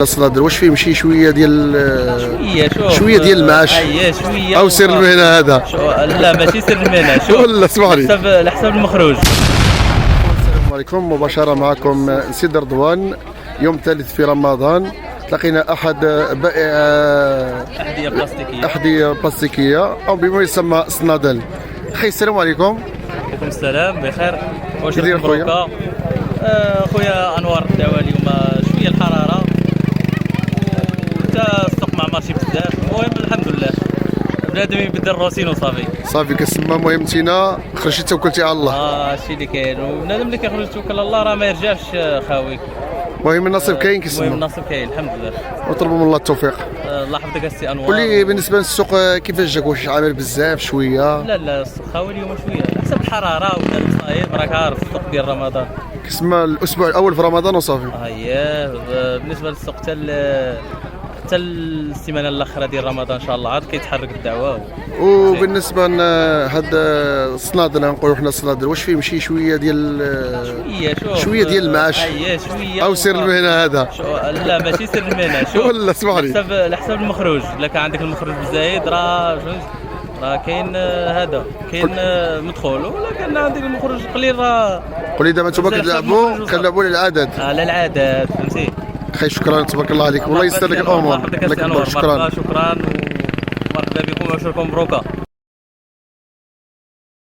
الصنادل واش فيهم شي شويه ديال شويه ديال المعاش شويه او سر المهنه هذا؟ لا ماشي سر المهنه. شوف ولا اسمح لي لحساب المخرج. السلام عليكم، مباشره معكم سيد رضوان. يوم الثالث في رمضان لقينا احد بائع احذيه بلاستيكيه او بما يسمى صنادل. اخي السلام عليكم. وعليكم السلام، بخير. واش كيداير خويا؟ خويا انوار الدعوه اليوم شويه الحراره وتا السوق ما عمرش بزاف. المهم الحمد لله بنادم يبدل الروتين وصافي. صافي كتسمى المهم انتينا خرجتي توكلتي على الله. هادشي اللي كاين، وبنادم اللي كيخرج يتوكل على الله راه ما يرجعش خاوي. المهم النصيب كاين كيسمى. المهم النصيب كاين الحمد لله، ونطلبوا من الله التوفيق. الله يحفظك السي انوار. قول لي بالنسبه للسوق كيفاش جاك؟ واش عامل بزاف شويه؟ لا السوق خاوي اليوم شويه على حسب الحراره وبنادم صايم، راك عارف السوق ديال رمضان كيسمى الاسبوع الاول في رمضان وصافي. اييه. بالنسبه للسوق حتى السيمانه الاخيره ديال رمضان ان شاء الله عاد كيتحرك الدعوه. وبالنسبه لهاد الصنادل، نقولوا حنا الصنادل واش فيهم شي شويه ديال شويه ديال المعاش شويه او سر المهنه هذا؟ لا ماشي سر المهنه. شوف ولا اسمح لي لحساب المخرج. الا كان عندك المخرج بزايد راه كاين هذا كاين مدخول، ولا كان عندك المخرج قليل راه. قول لي دابا انتم كنلعبوا على العدد. على العدد فهمتي. اخي شكرا تبارك الله عليك، والله يسر لك الامور. شكرا ومرحبا بكم واشكركم مبروكه.